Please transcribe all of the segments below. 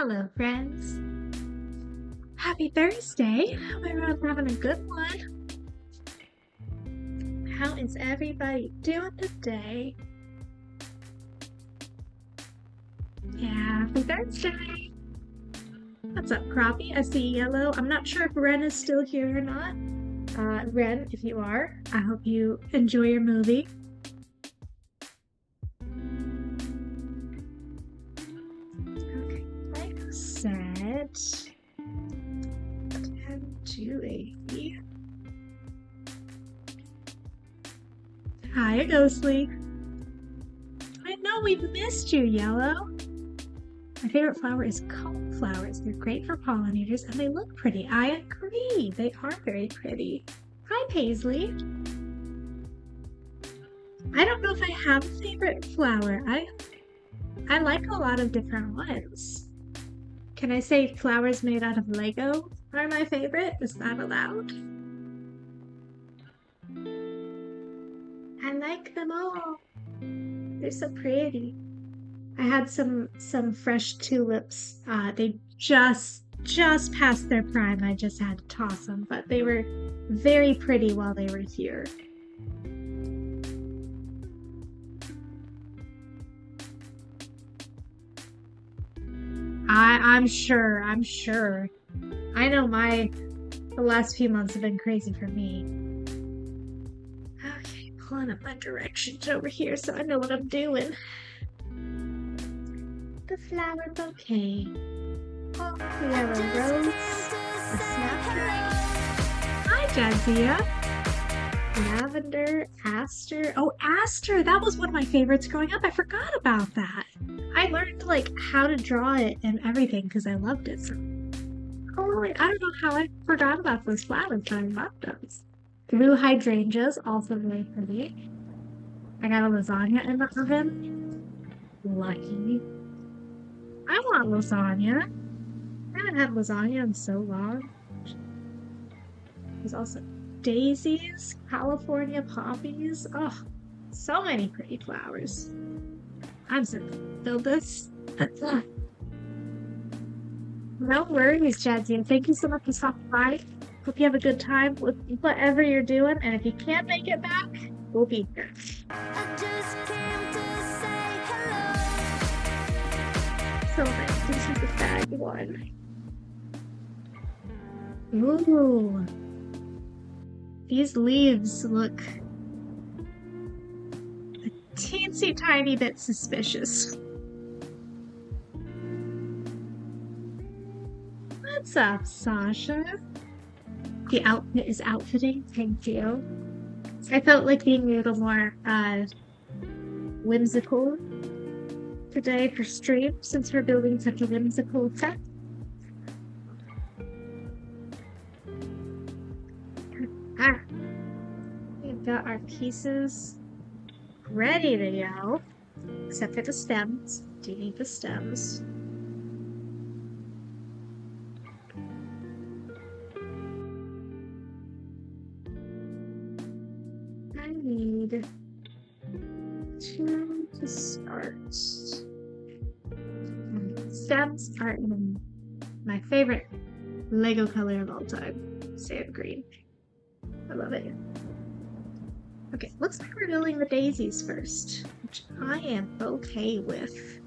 Hello, friends. Happy Thursday. Hope everyone's having a good one. How is everybody doing today? Happy Thursday. What's up, Crappie? I see yellow. I'm not sure if Ren is still here or not. Ren, if you are, I hope you enjoy your movie. Okay, like I said, 10 to 80. Hi, Ghostly. I know we've missed you, Yellow. My favorite flower is coneflowers. They're great for pollinators and they look pretty. I agree. They are very pretty. Hi, Paisley. I don't know if I have a favorite flower. I like a lot of different ones. Can I say flowers made out of Lego are my favorite? Is that allowed? I like them all. They're so pretty. I had some fresh tulips. They just past their prime. I just had to toss them, but they were very pretty while they were here. I'm sure. I know the last few months have been crazy for me. Okay, pulling up my directions over here so I know what I'm doing. The flower bouquet. Oh, we have a rose, a snapdragon. Hi, Jadzia. Lavender, aster. Oh, aster! That was one of my favorites growing up. I forgot about that. I learned like how to draw it and everything because I loved it. So, oh, I don't know how I forgot about those flowers, but I love those. Blue hydrangeas, also very pretty. I got a lasagna in the oven. Lucky. I want lasagna. I haven't had lasagna in so long. There's also daisies, California poppies. Oh, so many pretty flowers. I'm so build this. No worries, Jadzia. Thank you so much for stopping by. Hope you have a good time with whatever you're doing. And if you can't make it back, we'll be here. So nice. This is the bag one. Ooh. These leaves look a teensy tiny bit suspicious. What's up, Sasha? The outfit is outfitting. Thank you. I felt like being a little more whimsical today for stream since we're building such a whimsical set. We've got our pieces ready to go, except for the stems. Do you need the stems? I need two to start. Stems are in my favorite Lego color of all time, sand green. I love it. Okay, looks like we're building the daisies first, which I am okay with.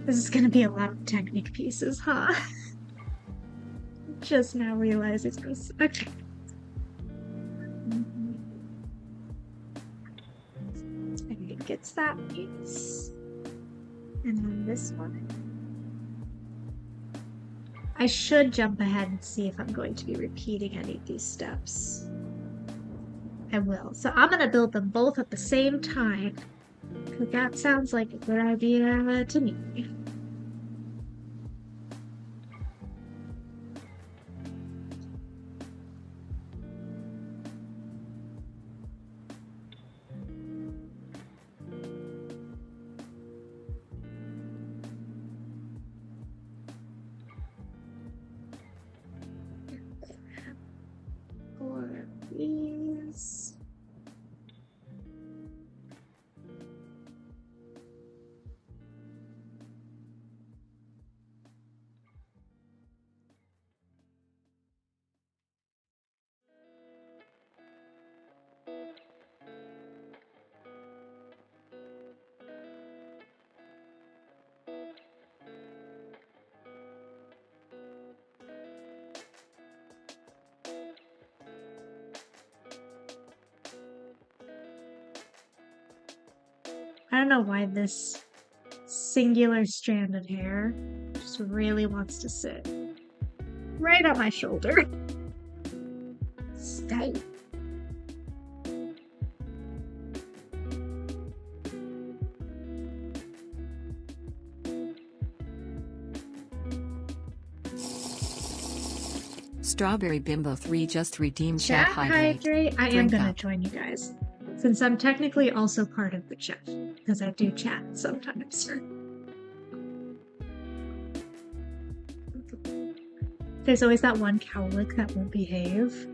This is gonna be a lot of Technic pieces, huh? Just now realizing this. Okay. Okay, it gets that piece. And then this one. I should jump ahead and see if I'm going to be repeating any of these steps. I will. So I'm going to build them both at the same time. Because that sounds like a good idea to me. For these. don't know why this singular strand of hair just really wants to sit right on my shoulder. Stay. Strawberry Bimbo 3 just redeemed Chat hydrate. I am gonna join you guys, since I'm technically also part of the chat, because I do chat sometimes. There's always that one cowlick that won't behave.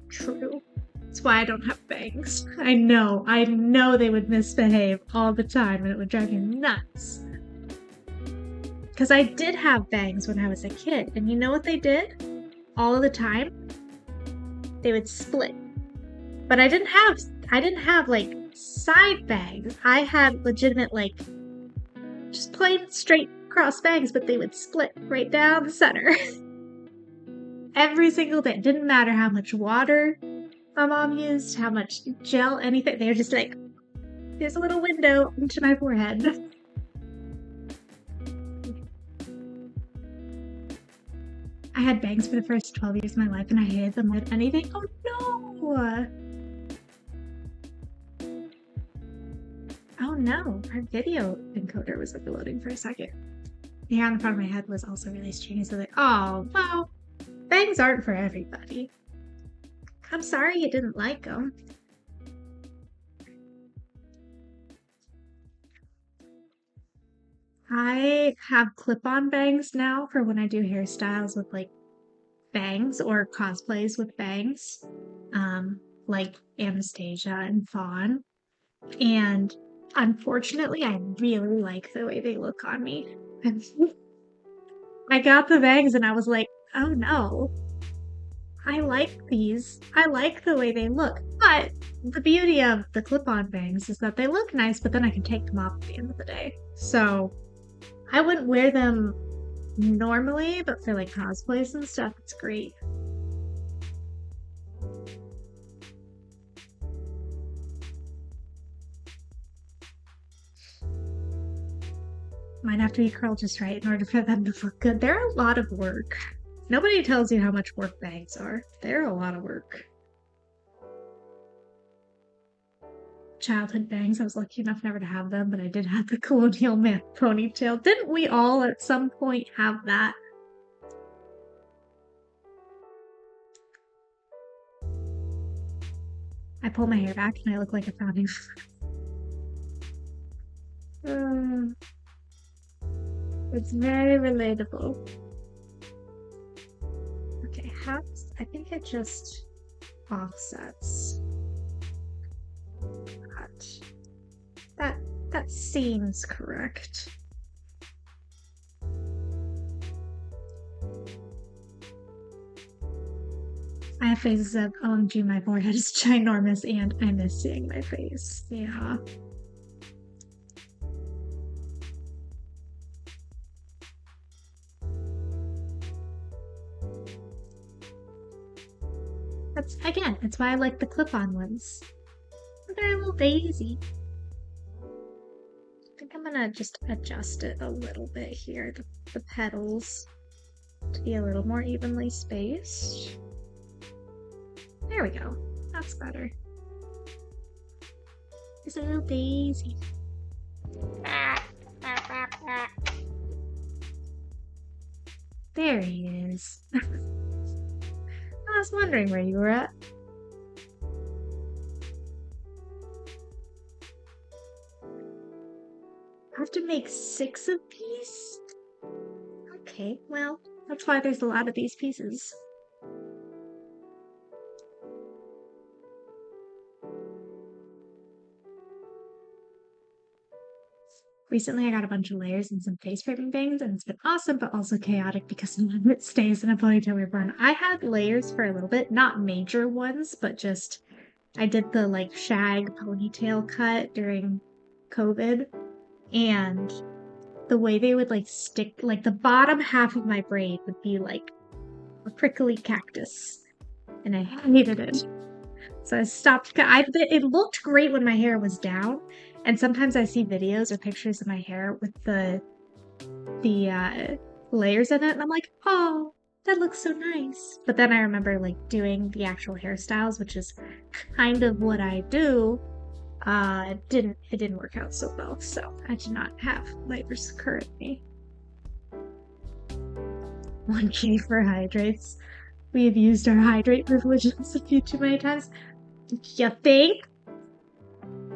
True. That's why I don't have bangs. I know they would misbehave all the time and it would drive me nuts. Because I did have bangs when I was a kid, and you know what they did? All of the time? They would split. But I didn't have like side bangs. I had legitimate like just plain straight cross bangs, but they would split right down the center. Every single day. It didn't matter how much water my mom used, how much gel, anything. They were just like, there's a little window into my forehead. I had bangs for the first 12 years of my life and I hated them with anything. Oh no! Oh no, our video encoder was overloading for a second. The hair on the front of my head was also really stringy, so like, oh, well, bangs aren't for everybody. I'm sorry you didn't like them. I have clip-on bangs now for when I do hairstyles with like bangs or cosplays with bangs, like Anastasia and Fawn. And unfortunately, I really like the way they look on me. I got the bangs and I was like, oh no, I like these. I like the way they look. But the beauty of the clip-on bangs is that they look nice, but then I can take them off at the end of the day. So I wouldn't wear them normally, but for like cosplays and stuff, it's great. Mine have to be curled just right in order for them to look good. They're a lot of work. Nobody tells you how much work bangs are. They're a lot of work. Childhood bangs, I was lucky enough never to have them, but I did have the colonial man ponytail. Didn't we all at some point have that? I pull my hair back and I look like a founding. It's very relatable. Okay, I think it just offsets. That seems correct. I have phases of, OMG, my forehead is ginormous and I miss seeing my face. Yeah. That's why I like the clip-on ones. They're a little daisy. I think I'm gonna just adjust it a little bit here, the petals, to be a little more evenly spaced. There we go. That's better. It's a little daisy. There he is. I was wondering where you were at. I have to make 6 of these? Okay, well, that's why there's a lot of these pieces. Recently, I got a bunch of layers and some face framing bangs, and it's been awesome, but also chaotic because some of it stays in a ponytail reborn. I had layers for a little bit, not major ones, but just I did the like shag ponytail cut during COVID, and the way they would like stick, like the bottom half of my braid would be like a prickly cactus, and I hated it. So I stopped. It looked great when my hair was down, and sometimes I see videos or pictures of my hair with the layers in it, and I'm like, oh, that looks so nice. But then I remember like doing the actual hairstyles, which is kind of what I do. It didn't work out so well, so I do not have layers currently. 1K for hydrates. We have used our hydrate privileges a few too many times. You think?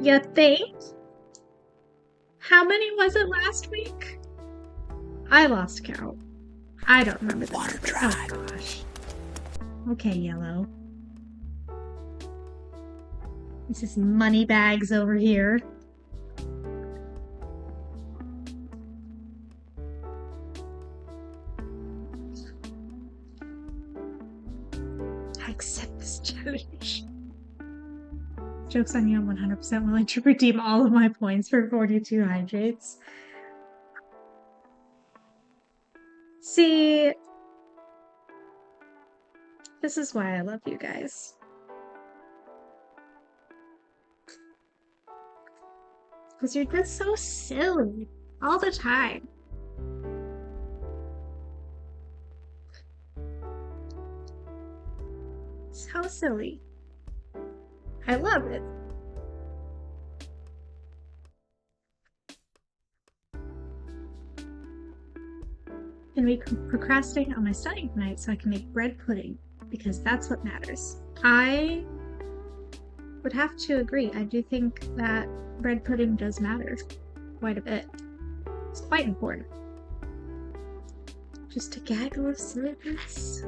You think? How many was it last week? I lost count. I don't remember the number. Oh gosh. Okay, yellow. This is money bags over here. I accept this challenge. Joke's on you, I'm 100% willing to redeem all of my points for 42 hydrates. See, this is why I love you guys. Because you're just so silly all the time. So silly. I love it. And we procrastinate on my studying tonight so I can make bread pudding, because that's what matters. I would have to agree. I do think that bread pudding does matter quite a bit. It's quite important. Just a gaggle of silliness.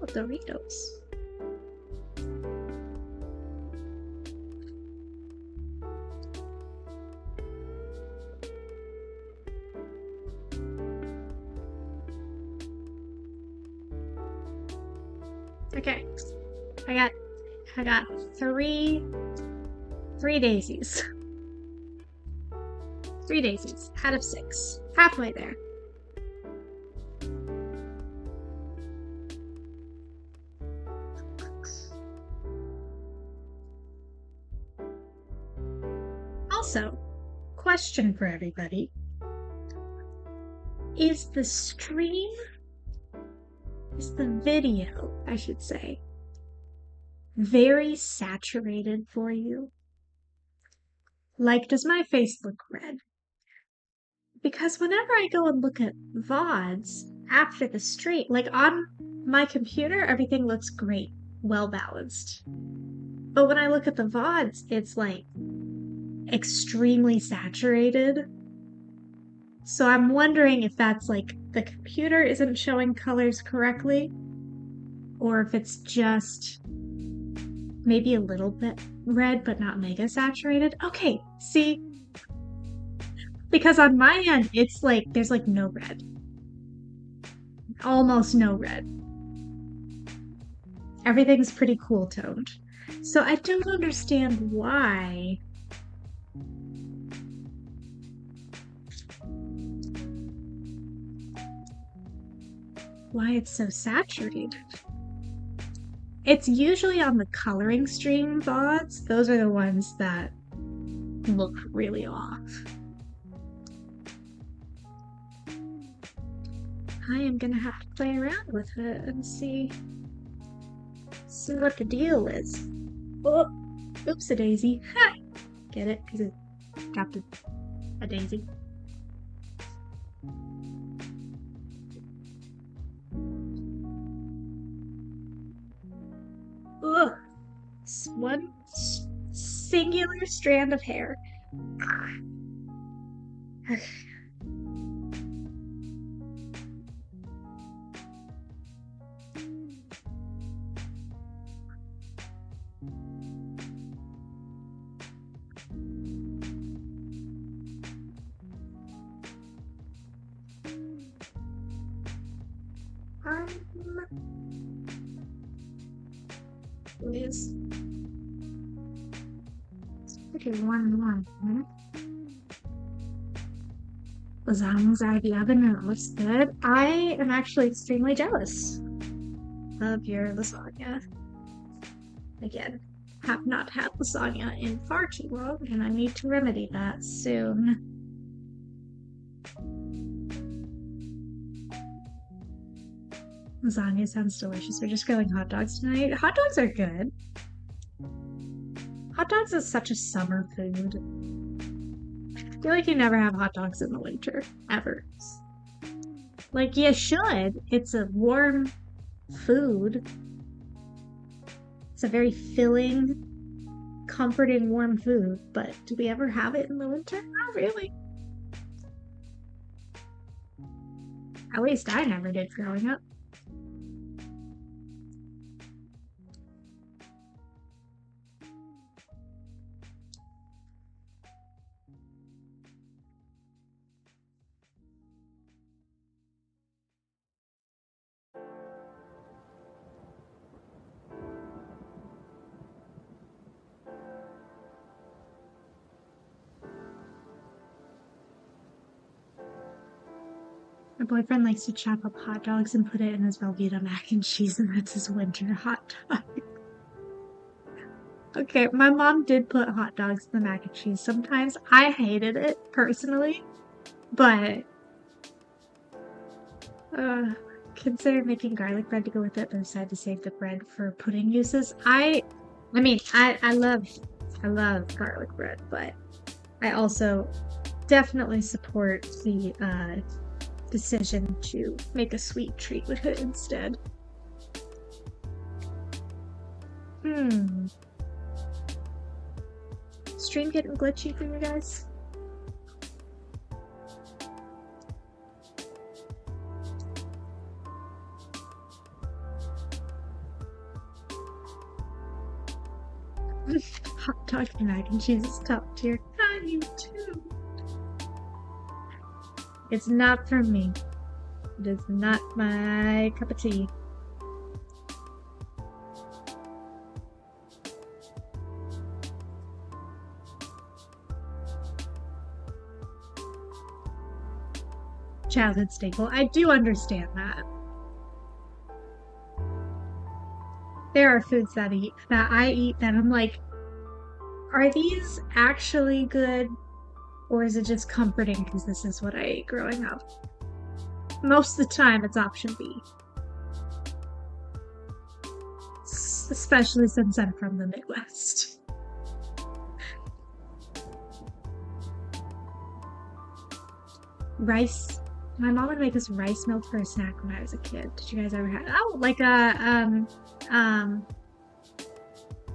Oh, Doritos. Okay, I got three daisies. 3 daisies out of 6. Halfway there. Also, question for everybody. Is the video, I should say, very saturated for you? Like, does my face look red? Because whenever I go and look at VODs after the stream, like on my computer, everything looks great, well balanced. But when I look at the VODs, it's like extremely saturated. So I'm wondering if that's like the computer isn't showing colors correctly, or if it's just maybe a little bit red but not mega saturated. Okay, see? Because on my end, it's like there's like no red. Almost no red. Everything's pretty cool toned. So I don't understand why it's so saturated. It's usually on the coloring stream VODs. Those are the ones that look really off. I am gonna have to play around with it and see what the deal is. Oh, oops, a daisy. Ha! Get it? Because it dropped a daisy. Ugh. One singular strand of hair. Is okay, 1 and 1. lasagna's out of the oven and it looks good. I am actually extremely jealous of your lasagna. Again, have not had lasagna in far too long, and I need to remedy that soon. Lasagna sounds delicious. We're just grilling hot dogs tonight. Hot dogs are good. Hot dogs is such a summer food. I feel like you never have hot dogs in the winter, ever. Like, you should. It's a warm food. It's a very filling, comforting, warm food, but do we ever have it in the winter? Not really. At least I never did growing up. My boyfriend likes to chop up hot dogs and put it in his Velveeta mac and cheese, and that's his winter hot dog. Okay, my mom did put hot dogs in the mac and cheese sometimes. I hated it personally, but consider making garlic bread to go with it, but decided to save the bread for pudding uses. I love garlic bread, but I also definitely support the decision to make a sweet treat with it instead. Stream getting glitchy for you guys? Hot dog and mac and cheese is top tier. Not you too. It's not for me. It is not my cup of tea. Childhood staple. I do understand that. There are foods that I eat that I'm like, are these actually good? Or is it just comforting because this is what I ate growing up? Most of the time, it's option B. Especially since I'm from the Midwest. Rice. My mom would make us rice milk for a snack when I was a kid. Did you guys ever have? Oh, like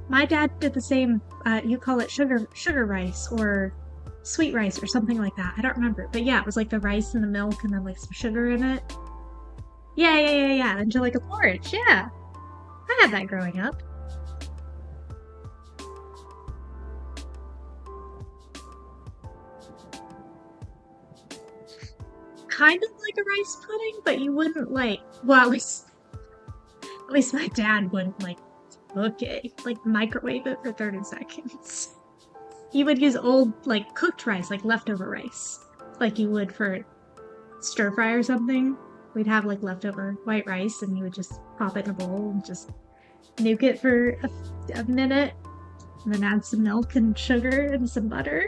my dad did the same. You call it sugar rice or sweet rice or something like that. I don't remember. But yeah, it was like the rice and the milk and then like some sugar in it. Yeah. Into like a porridge. Yeah. I had that growing up. Kind of like a rice pudding, but you wouldn't like, well, at least my dad wouldn't like cook it, like microwave it for 30 seconds. You would use old, like, cooked rice, like leftover rice, like you would for stir fry or something. We'd have like leftover white rice, and you would just pop it in a bowl and just nuke it for a minute, and then add some milk and sugar and some butter.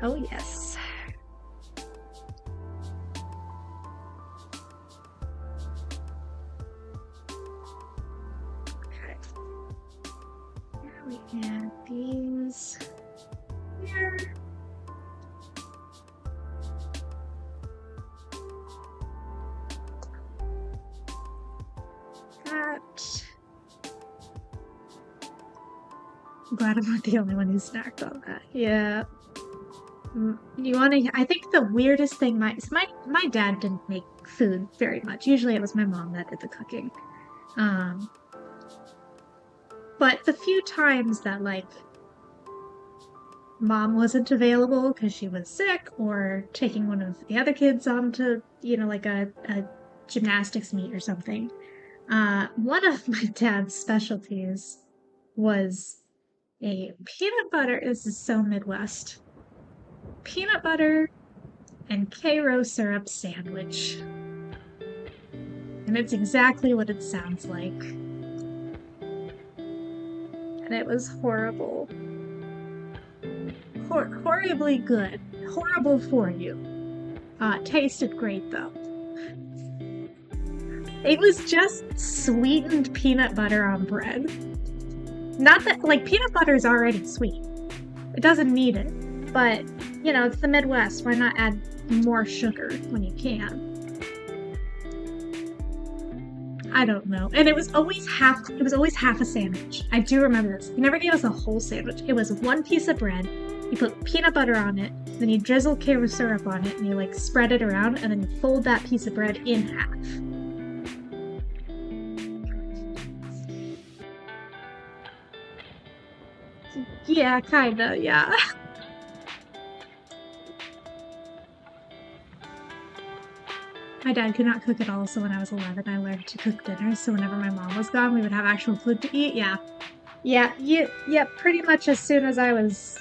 Oh, yes. Okay. Now we add these here. That. I'm glad I'm not the only one who snacked on that. Yeah. You want to? I think the weirdest thing my dad didn't make food very much. Usually it was my mom that did the cooking. But the few times that like mom wasn't available because she was sick or taking one of the other kids onto, like a gymnastics meet or something, one of my dad's specialties was a peanut butter. This is so Midwest. Peanut butter and Karo syrup sandwich. And it's exactly what it sounds like. And it was horrible. Horribly good. Horrible for you. Tasted great though. It was just sweetened peanut butter on bread. Not that, like, peanut butter is already sweet. It doesn't need it. But, you know, it's the Midwest. Why not add more sugar when you can? I don't know. And it was always half a sandwich. I do remember this. He never gave us a whole sandwich. It was one piece of bread. You put peanut butter on it, then you drizzle Karo syrup on it, and you like spread it around, and then you fold that piece of bread in half. Yeah, kinda, yeah. My dad could not cook at all, so when I was 11, I learned to cook dinner. So whenever my mom was gone, we would have actual food to eat. Yeah, pretty much as soon as I was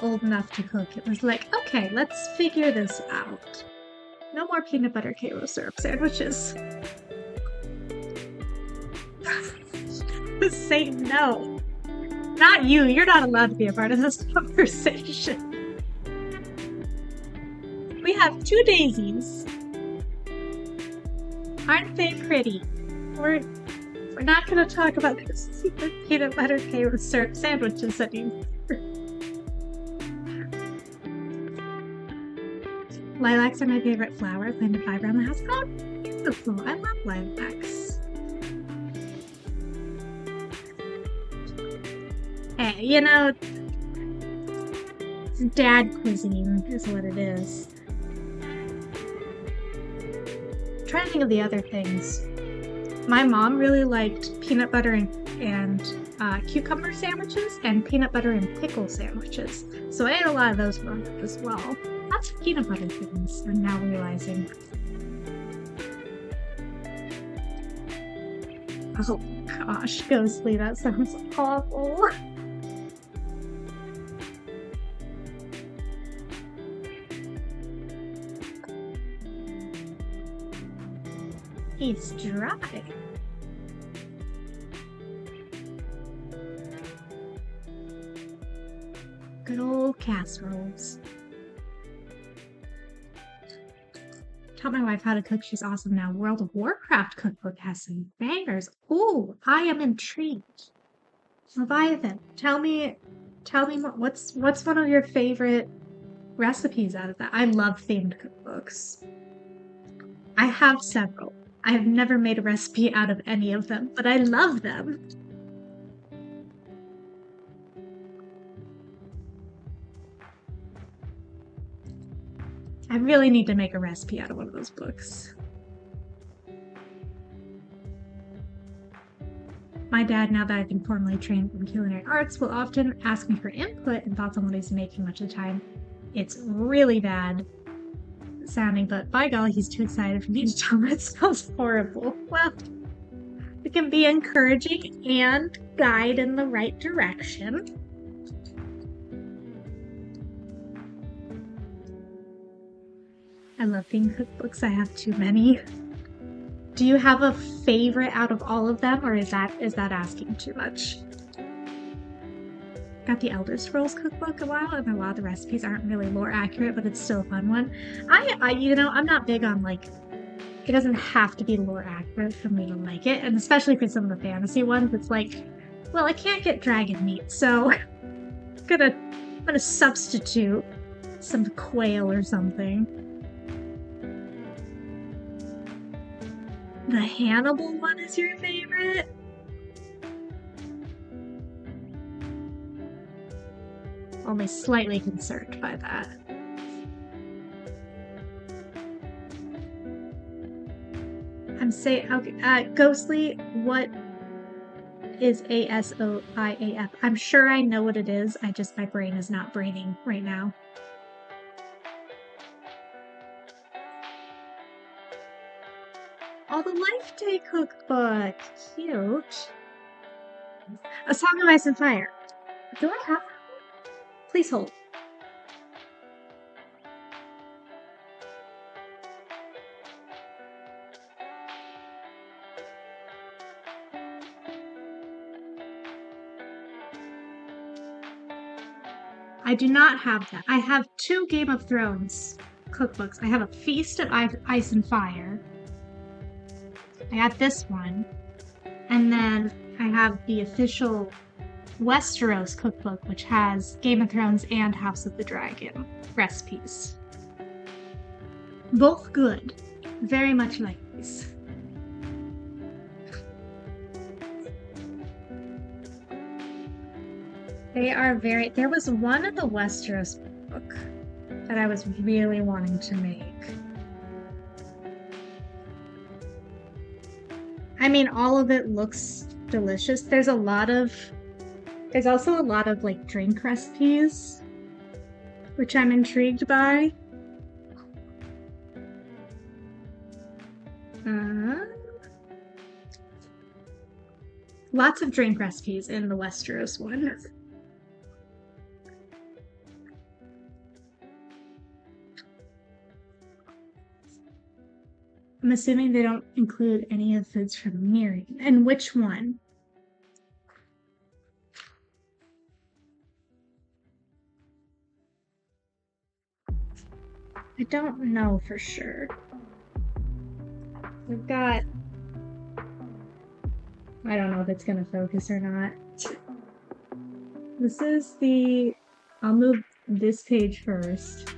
old enough to cook, it was like, okay, let's figure this out. No more peanut butter Karo syrup sandwiches. Say no. Not you. You're not allowed to be a part of this conversation. We have 2 daisies. Aren't they pretty? We're not going to talk about those stupid peanut butter Karo syrup sandwiches anymore. Lilacs are my favorite flower. Planted 5 around the house. Oh, beautiful. I love lilacs. Hey, you know, dad cuisine is what it is. I'm trying to think of the other things. My mom really liked peanut butter and cucumber sandwiches and peanut butter and pickle sandwiches. So I ate a lot of those growing up as well. Lots of peanut butter things, I'm now realizing. Oh gosh, ghostly, that sounds awful. He's dry. Good old casseroles. Taught my wife how to cook. She's awesome now. World of Warcraft cookbook has some bangers. Ooh, I am intrigued. Leviathan, tell me more. What's one of your favorite recipes out of that? I love themed cookbooks. I have several. I have never made a recipe out of any of them, but I love them. I really need to make a recipe out of one of those books. My dad, now that I've been formally trained in culinary arts, will often ask me for input and thoughts on what he's making much of the time. It's really bad sounding, but by golly, he's too excited for me to tell him it smells horrible. Well, it can be encouraging and guide in the right direction. I love themed cookbooks. I have too many. Do you have a favorite out of all of them, or is that asking too much? Got the Elder Scrolls cookbook a while, and a lot of the recipes aren't really lore accurate, but it's still a fun one. I'm not big on, like, it doesn't have to be lore accurate for me to like it, and especially for some of the fantasy ones, it's like, well, I can't get dragon meat, so I'm gonna substitute some quail or something. The Hannibal one is your favorite? Only slightly concerned by that. I'm saying, okay, Ghostly, what is ASOIAF? I'm sure I know what it is, my brain is not braining right now. Oh, the Life Day cookbook! Cute! A Song of Ice and Fire. Do I have? Please hold. I do not have that. I have 2 Game of Thrones cookbooks. I have a Feast of Ice and Fire. I got this one. And then I have the official Westeros cookbook, which has Game of Thrones and House of the Dragon recipes. Both good. Very much like these. They are very... There was one in the Westeros book that I was really wanting to make. I mean, all of it looks delicious. There's also a lot of like drink recipes, which I'm intrigued by. Lots of drink recipes in the Westeros one. I'm assuming they don't include any of the foods from Miriam. And which one? I don't know for sure. We've got... I don't know if it's gonna focus or not. This is the... I'll move this page first.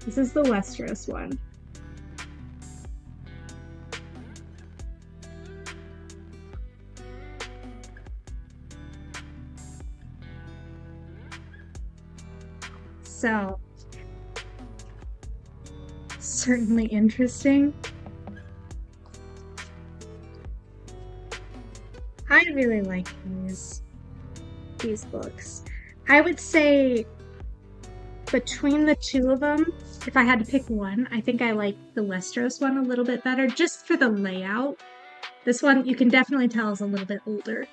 This is the Westeros one. So, certainly interesting. I really like these books. I would say between the 2 of them, if I had to pick one, I think I like the Westeros one a little bit better, just for the layout. This one, you can definitely tell, is a little bit older.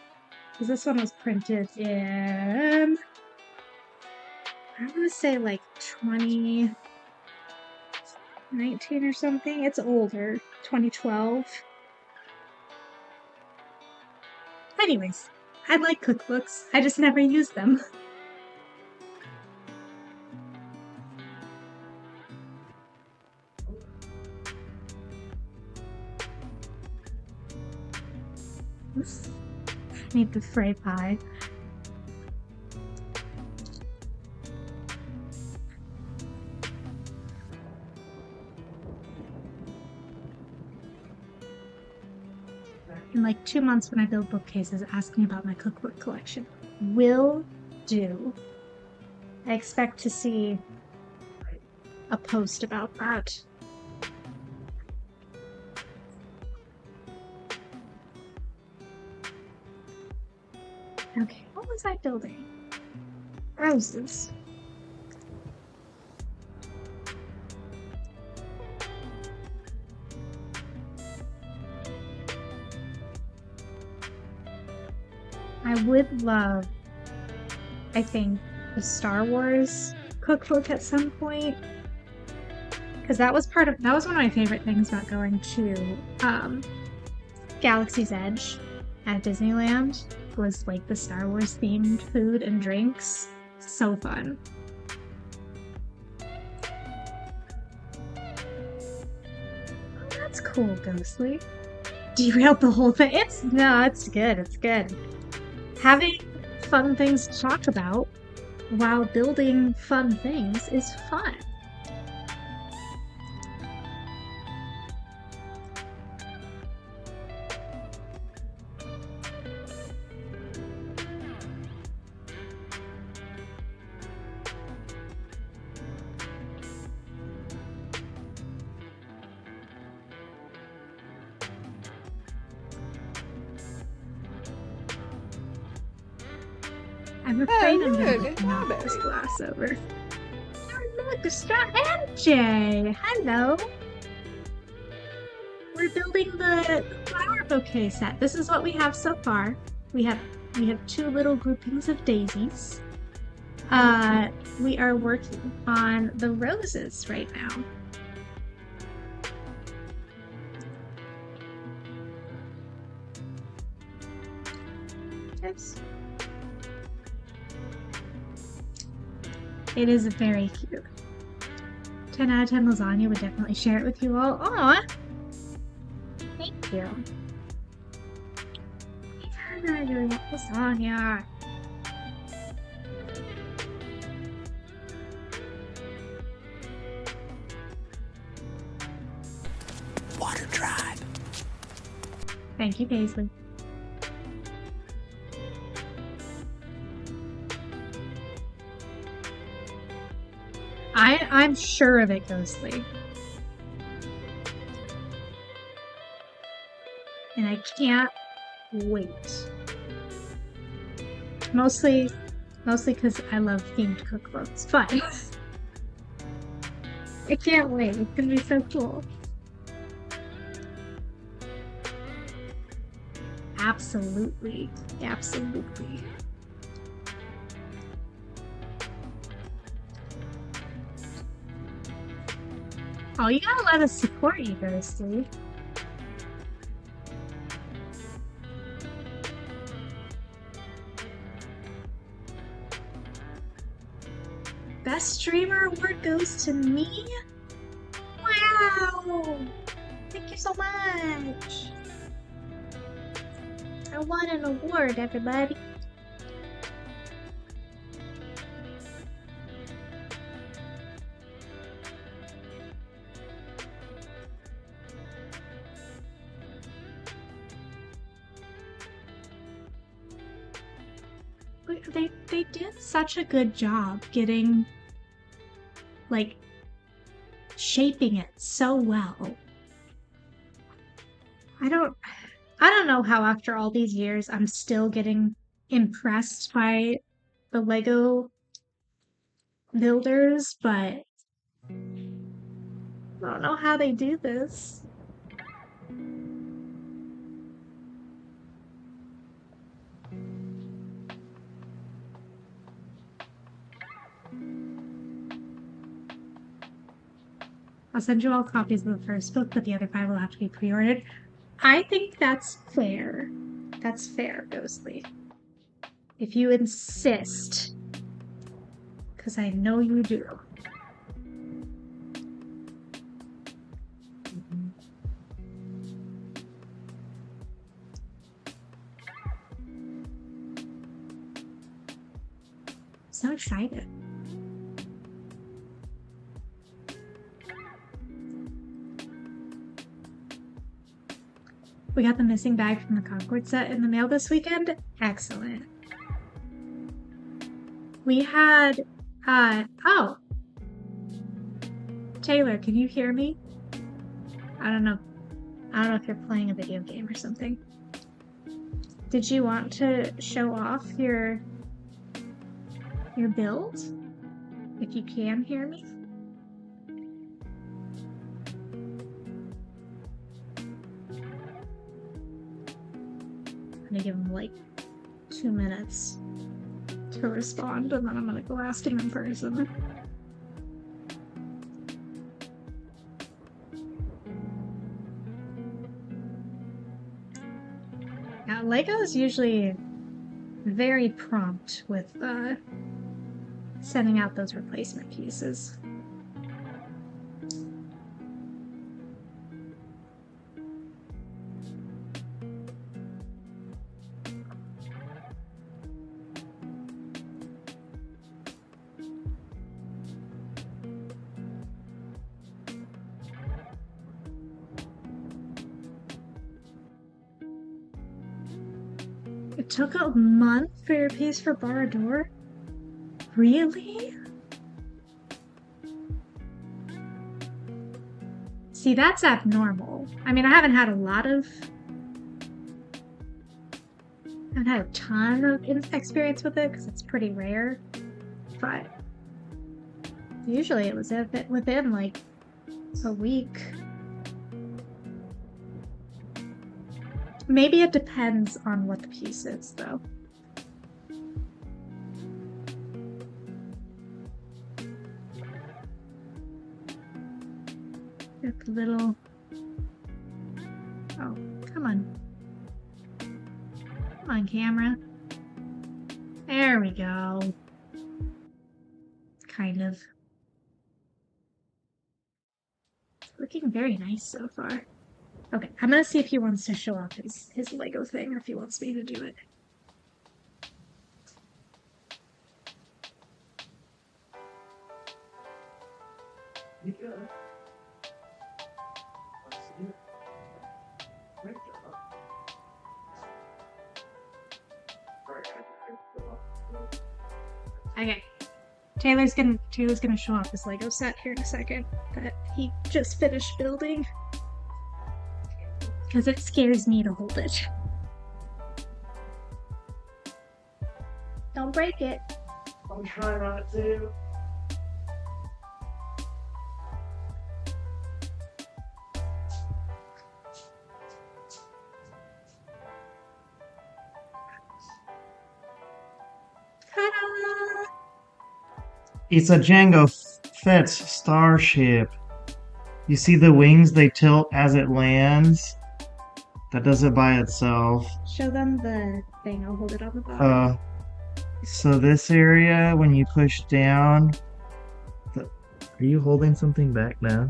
Because this one was printed in... I want to say like 2019 or something. It's older. 2012. Anyways, I like cookbooks. I just never use them. Oops. Need the fray pie. In like 2 months when I build bookcases, ask me about my cookbook collection. Will do. I expect to see a post about that. Okay, what was I building? Roses. I would love, I think, a Star Wars cookbook at some point. Because that was one of my favorite things about going to Galaxy's Edge at Disneyland, was like the Star Wars themed food and drinks. So fun. Oh, that's cool, Ghostly. Derailed the whole thing. It's good, it's good. Having fun things to talk about while building fun things is fun. I'm afraid I'm going to knock this glass over. Oh, look, MJ! Hello! We're building the flower bouquet set. This is what we have so far. We have We have 2 little groupings of daisies. We are working on the roses right now. Oops. It is very cute. 10 out of 10 lasagna, would definitely share it with you all. Aw! Thank you. Yeah, you want lasagna. Water tribe. Thank you, Paisley. I'm sure of it, Ghostly. And I can't wait. Mostly because I love themed cookbooks, but I can't wait. It's gonna be so cool. Absolutely. Absolutely. Oh, you gotta let us support you, Ghostly. Best streamer award goes to me? Wow! Thank you so much! I won an award, everybody. They did such a good job getting, like, shaping it so well. I don't know how after all these years I'm still getting impressed by the Lego builders, but I don't know how they do this. I'll send you all copies of the first book, but the other 5 will have to be pre-ordered. I think that's fair. That's fair, Ghostly. If you insist. Because I know you do. So excited. We got the missing bag from the Concord set in the mail this weekend. Excellent. We had, oh. Taylor, can you hear me? I don't know if you're playing a video game or something. Did you want to show off your build? If you can hear me? I'm gonna give him like 2 minutes to respond, and then I'm gonna go ask him in person. Yeah, Lego is usually very prompt with sending out those replacement pieces. It took a month for your piece for Barador? Really? See, that's abnormal. I mean, I haven't had a ton of experience with it because it's pretty rare, but usually it was within like a week. Maybe it depends on what the piece is, though. little... Oh, come on. Come on, camera. There we go. Kind of. Looking very nice so far. Okay, I'm gonna see if he wants to show off his Lego thing, or if he wants me to do it. Okay. Taylor's gonna show off his Lego set here in a second that he just finished building. Because it scares me to hold it. Don't break it. I'm trying not to. Ta-da! It's a Jango Fett's starship. You see the wings, they tilt as it lands? That does it by itself. Show them the thing. I'll hold it on the bottom. So this area, when you push down... Are you holding something back now?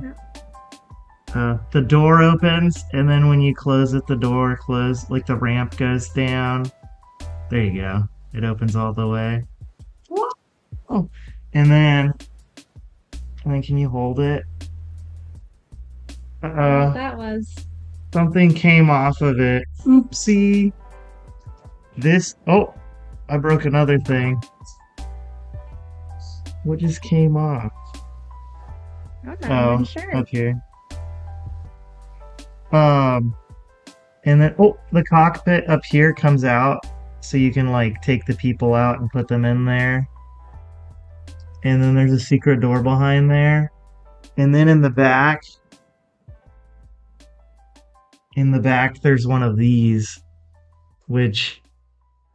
No. The door opens, and then when you close it, the door closes, like the ramp goes down. There you go. It opens all the way. Oh, and then can you hold it? That was... Something came off of it. Oopsie. Oh, I broke another thing. What just came off? I'm not even sure. Okay. And then, the cockpit up here comes out, so you can, like, take the people out and put them in there. And then there's a secret door behind there. And then in the back, there's one of these, which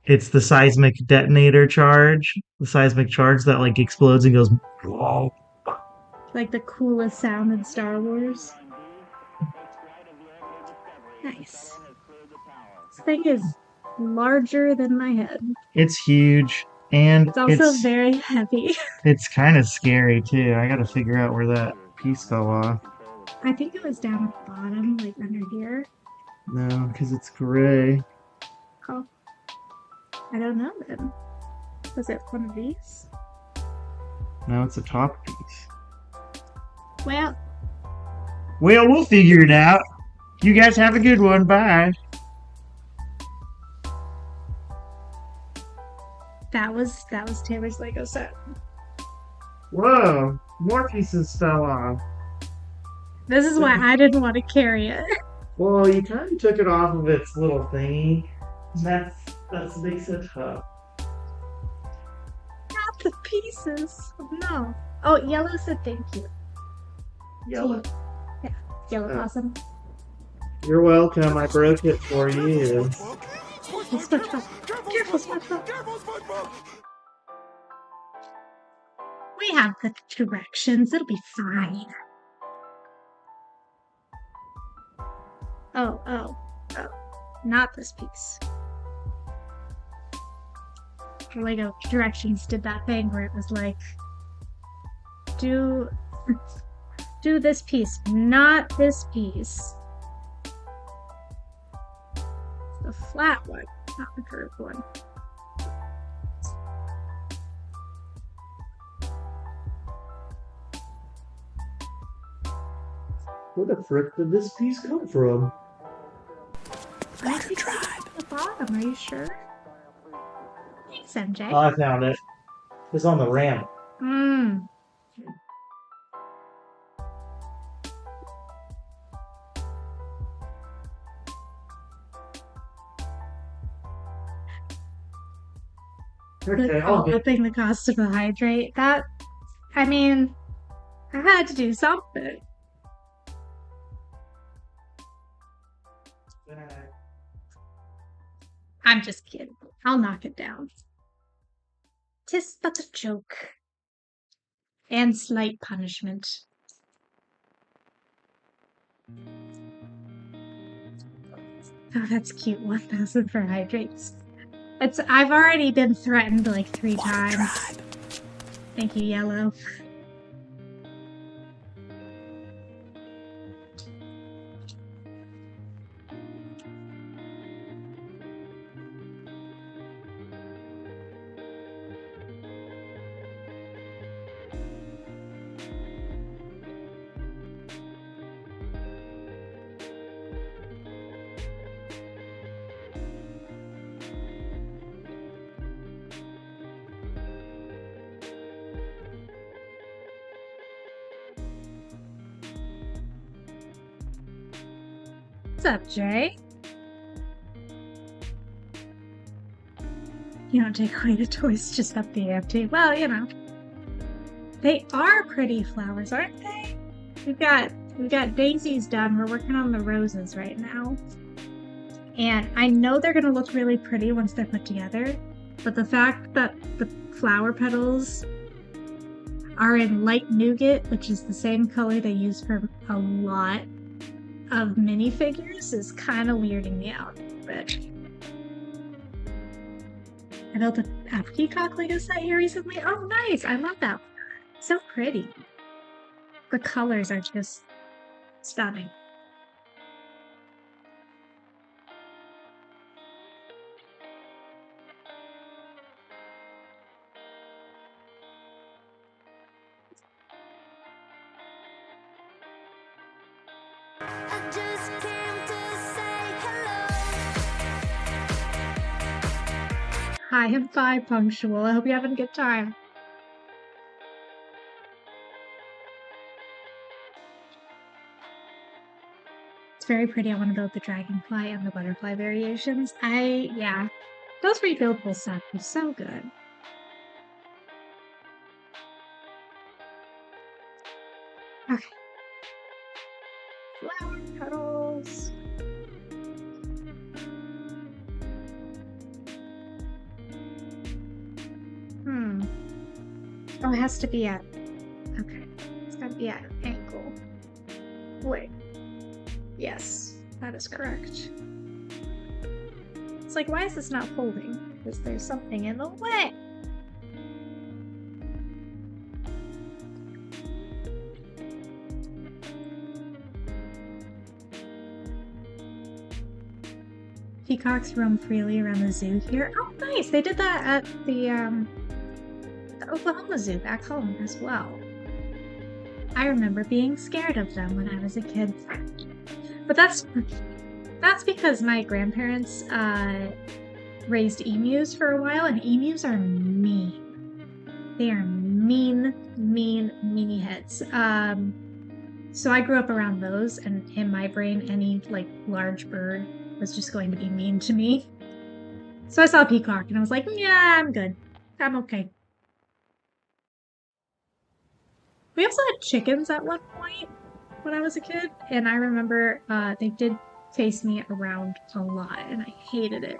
it's the seismic detonator charge. The seismic charge that, like, explodes and goes... Like the coolest sound in Star Wars. Nice. This thing is larger than my head. It's huge, and it's also very heavy. It's kind of scary, too. I gotta figure out where that piece fell off. I think it was down at the bottom, like under here. No, because it's gray. Oh. I don't know then. Was it one of these? No, it's a top piece. Well, we'll figure it out. You guys have a good one. Bye. That was Taylor's Lego set. Whoa, more pieces fell off. This is why I didn't want to carry it. Well, you kind of took it off of its little thingy. That makes it tough. Not the pieces. No. Oh, Yellow said thank you. Yellow. Yeah, Yellow Possum. You're welcome. I broke it for you. SpongeBob. Careful, SpongeBob. We have the directions. It'll be fine. Oh. Not this piece. Lego Directions did that thing where it was like, do this piece, not this piece. The flat one, not the curved one. Where the frick did this piece come from? Water drive. At the bottom, are you sure? Thanks, MJ. Oh, I found it. It's on the ramp. Okay, upping the cost of the hydrate. That, I mean, I had to do something. I'm just kidding. I'll knock it down. 'Tis but a joke. And slight punishment. Oh, that's cute. 1,000 for hydrates. I've already been threatened like 3 Water times. tribe. Thank you, Yellow. What's up, Jay? You don't take away the toys, just up the ante. Well, you know. They are pretty flowers, aren't they? We've got daisies done. We're working on the roses right now. And I know they're gonna look really pretty once they're put together, but the fact that the flower petals are in light nougat, which is the same color they use for a lot of minifigures, is kind of weirding me out. But I built a peacock Lego set here recently. Oh, nice! I love that. So pretty. The colors are just stunning. I just came to say hello. Hi, I'm 5 punctual. I hope you're having a good time. It's very pretty. I want to build the dragonfly and the butterfly variations. Yeah. Those rebuildable sets are so good. Okay. Flower petals. Oh, it has to be at... Okay. It's gotta be at an angle. Wait. Yes, that is correct. It's like, why is this not folding? Because there's something in the way. Peacocks roam freely around the zoo here. Oh, nice! They did that at the Oklahoma Zoo back home as well. I remember being scared of them when I was a kid. But that's because my grandparents raised emus for a while, and emus are mean. They are mean meanie heads. So I grew up around those, and in my brain, any like large bird was just going to be mean to me. So I saw a peacock, and I was like, yeah, I'm good. I'm okay. We also had chickens at one point when I was a kid, and I remember they did chase me around a lot, and I hated it.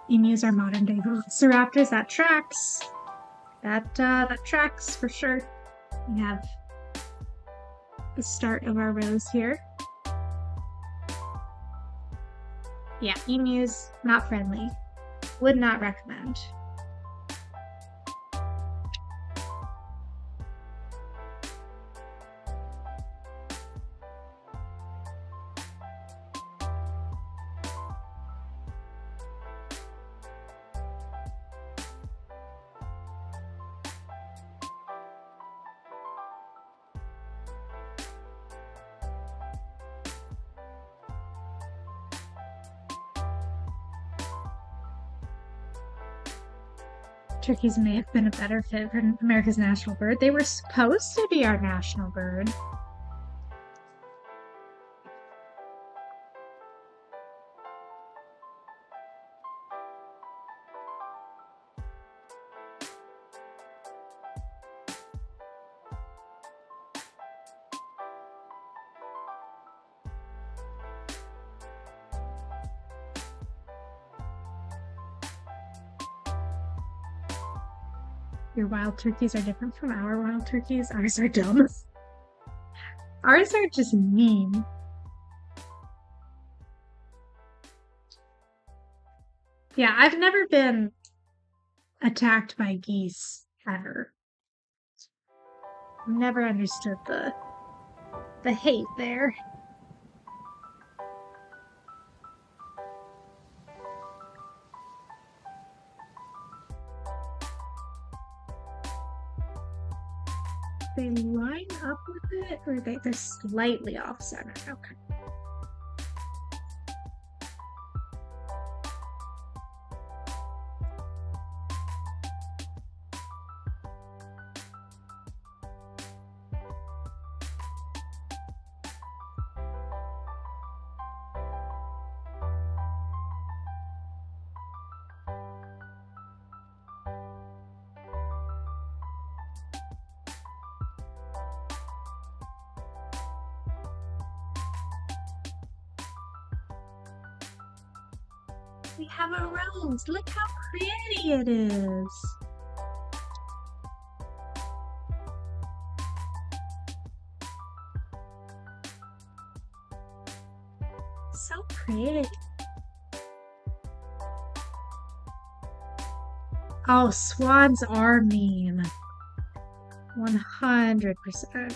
Emus are modern day velociraptors. That tracks. That tracks for sure. We have the start of our rows here. Yeah, emus, not friendly. Would not recommend. Turkeys may have been a better fit for America's national bird. They were supposed to be our national bird. Your wild turkeys are different from our wild turkeys. Ours are dumb. Ours are just mean. Yeah, I've never been attacked by geese ever. Never understood the hate there. They line up with it, or they're slightly off center. Okay. We have a rose. Look how pretty it is. So pretty. Oh, swans are mean. 100%.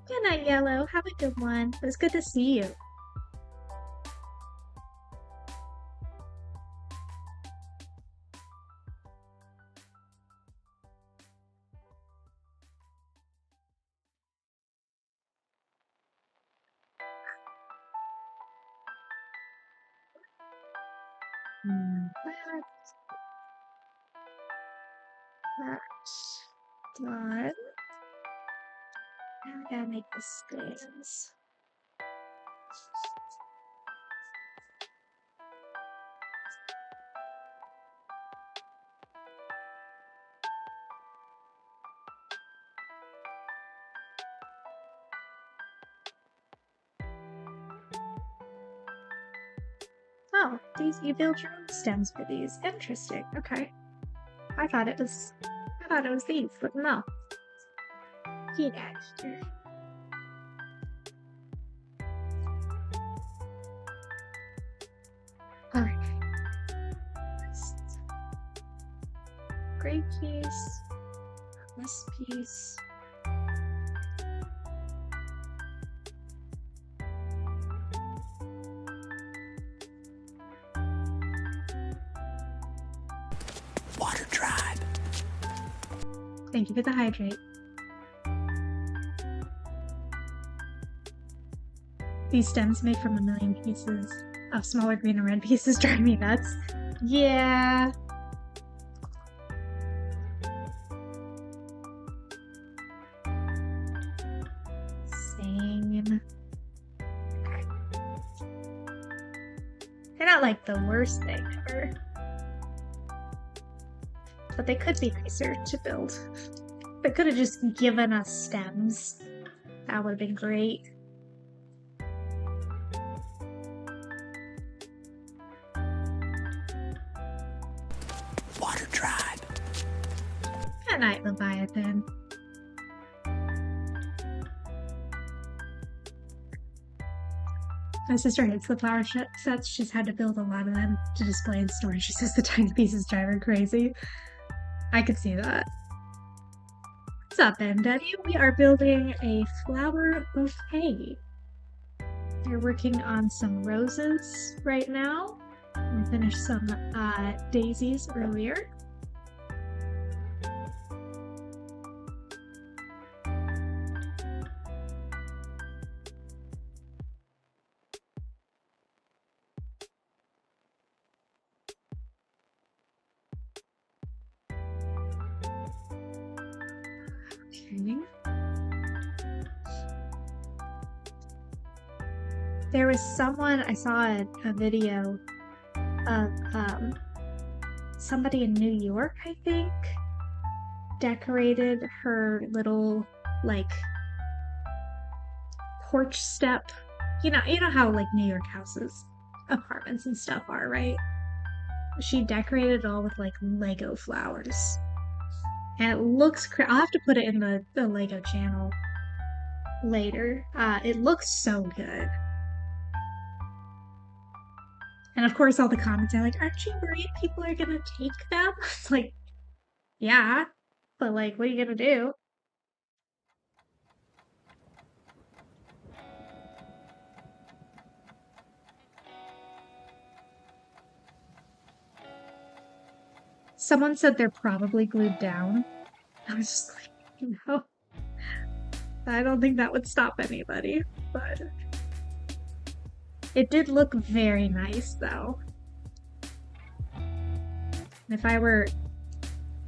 Good night, Yellow. Have a good one. It was good to see you. That's done. Now we gotta make the stairs. Oh, you build your own stems for these. Interesting. Okay. I thought it was these, but no. Get out of here. Alright. Gray piece. This piece. Water tribe. Thank you for the hydrate. These stems made from a million pieces of smaller green and red pieces drive me nuts. Yeah. Same. They're not like the worst thing ever. But they could be nicer to build. They could have just given us stems. That would have been great. Water tribe. Good night, Leviathan. My sister hates the flower sets. She's had to build a lot of them to display in stores. She says the tiny pieces drive her crazy. I could see that. What's up, MW? We are building a flower bouquet. We're working on some roses right now. We finished some daisies earlier. There was someone, I saw a video of somebody in New York, I think, decorated her little like porch step. You know how like New York houses, apartments and stuff are, right? She decorated it all with like Lego flowers. And it looks I'll have to put it in the Lego channel later. It looks so good. And of course all the comments are like, aren't you worried people are gonna take them? It's like, yeah, but like what are you gonna do? Someone said they're probably glued down. I was just like, I don't think that would stop anybody, but it did look very nice though. And if I were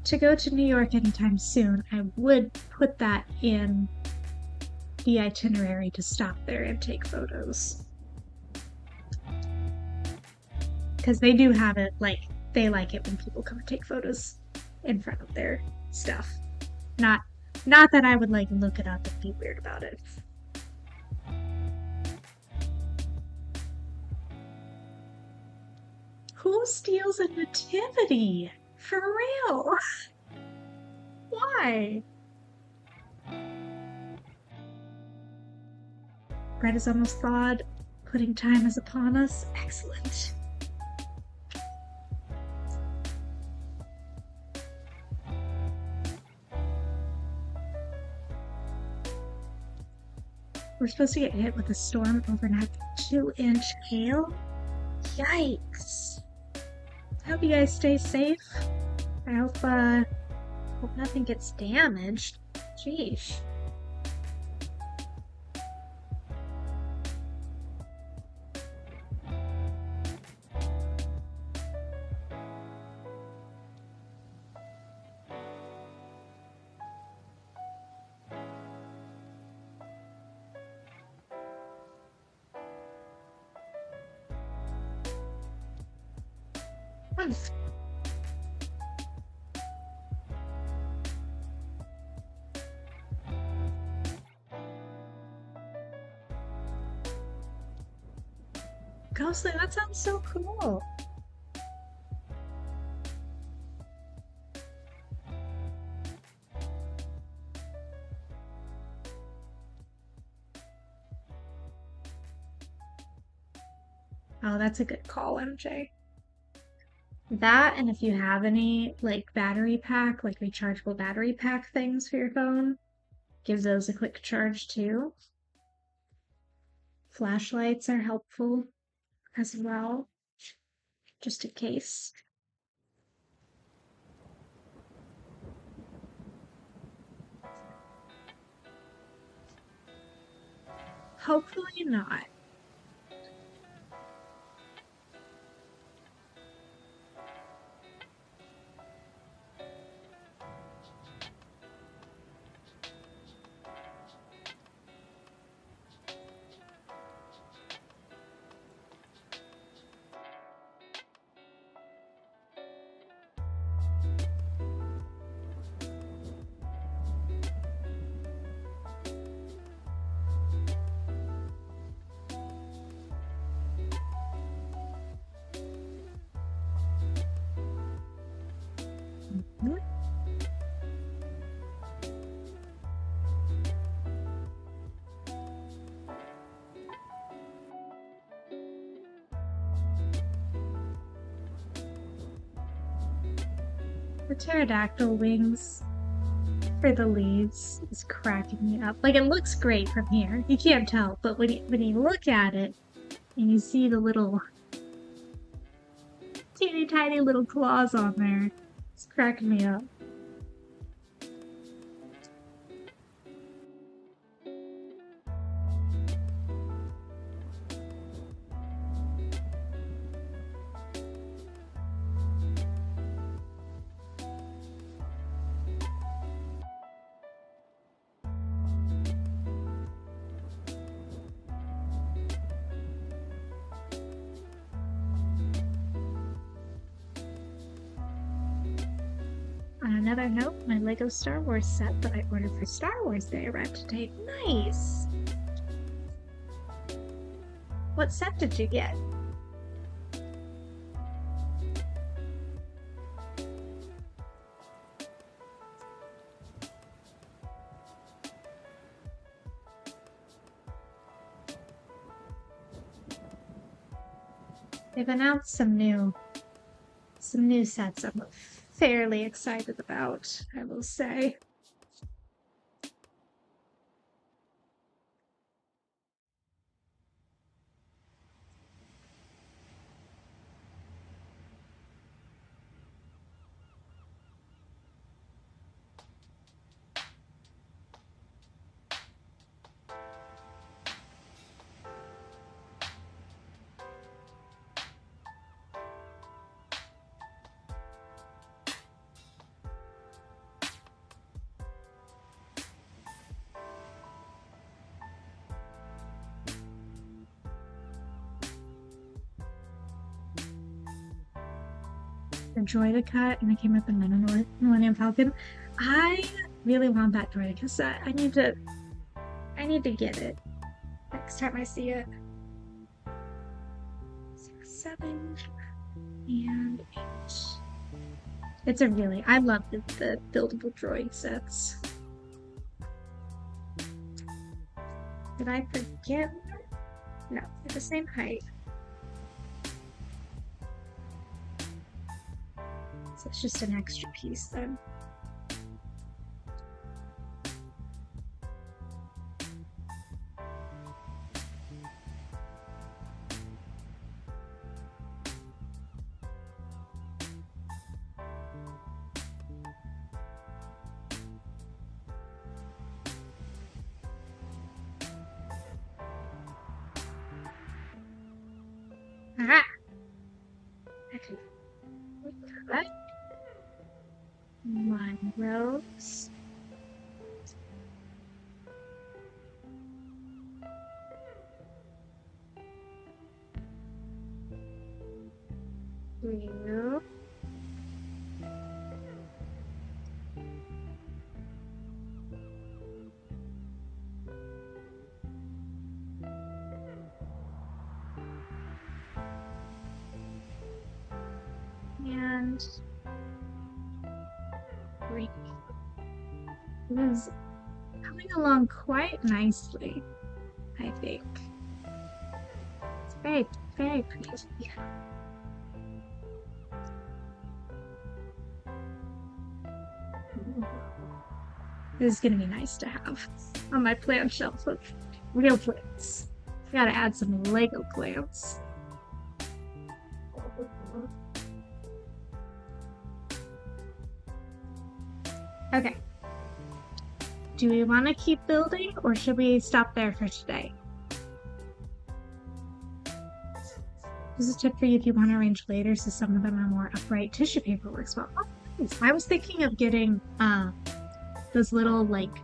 to go to New York anytime soon, I would put that in the itinerary to stop there and take photos. Because they do have it, like, they like it when people come and take photos in front of their stuff. Not that I would, like, look it up and be weird about it. Who steals a nativity? For real? Why? Bread is almost thawed. Pudding time is upon us. Excellent. We're supposed to get hit with a storm overnight. 2-inch hail? Yikes. I hope you guys stay safe. I hope nothing gets damaged. Sheesh. Ghostly, that sounds so cool. Oh, that's a good call, MJ. That, and if you have any like battery pack, like rechargeable battery pack things for your phone, give those a quick charge too. Flashlights are helpful as well, just in case. Hopefully not. The pterodactyl wings for the leaves is cracking me up. Like, it looks great from here. You can't tell, but when you look at it and you see the little teeny tiny little claws on there, it's cracking me up. On another note, my Lego Star Wars set that I ordered for Star Wars Day arrived today. Nice! What set did you get? They've announced some new sets I'm fairly excited about, I will say. The Droideka, and it came with the Millennium Falcon. I really want that Droideka set. I need to get it next time I see it. 6, 7, and 8. It's a really, I love the buildable droid sets. Did I forget? No, they're the same height. So it's just an extra piece then. Aha! Okay. That. One rose. Two. And 3. It is coming along quite nicely, I think. It's very, very pretty. This is gonna be nice to have on my plant shelf with real plants. I gotta add some Lego plants. Okay. Do we want to keep building, or should we stop there for today? This is a tip for you if you want to arrange later, so some of them are more upright. Tissue paper works well. Oh, nice. I was thinking of getting those little like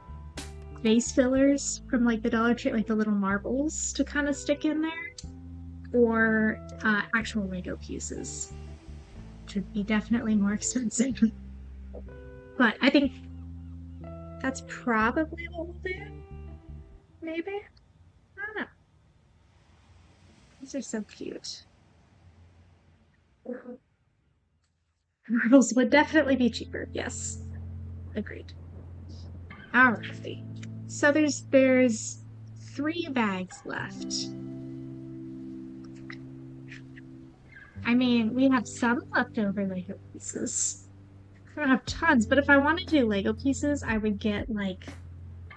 vase fillers from like the Dollar Tree, like the little marbles to kind of stick in there, or actual Lego pieces, which would be definitely more expensive. But I think that's probably what we'll do. Maybe? I don't know. These are so cute. Marbles would definitely be cheaper. Yes. Agreed. Alrighty. So there's 3 bags left. I mean, we have some leftover Lego pieces. I don't have tons, but if I want to do Lego pieces, I would get like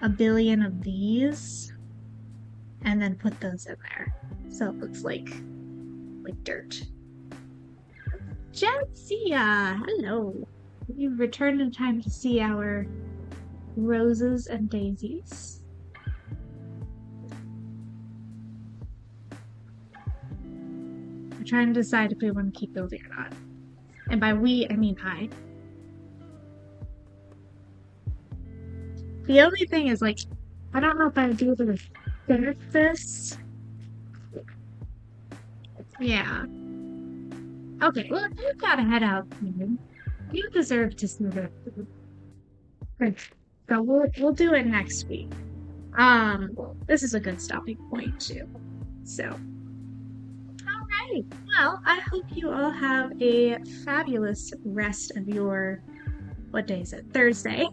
a billion of these and then put those in there. So it looks like dirt. Jadzia! Hello. You've returned in time to see our roses and daisies. We're trying to decide if we want to keep building or not. And by we, I mean I. The only thing is, like, I don't know if I would be able to finish this. Yeah. Okay, well, we've got to head out soon. You deserve to see that. Good. So we'll do it next week. This is a good stopping point too. So, all right. Well, I hope you all have a fabulous rest of your, what day is it? Thursday.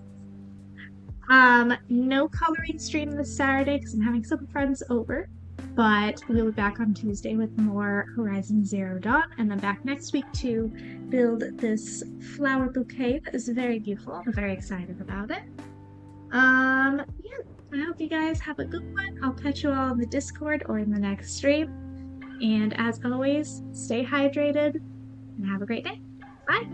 No coloring stream this Saturday because I'm having some friends over, but we'll be back on Tuesday with more Horizon Zero Dawn, and then back next week to build this flower bouquet that is very beautiful. I'm very excited about it. Yeah, I hope you guys have a good one. I'll catch you all in the Discord or in the next stream. And as always, stay hydrated and have a great day. Bye!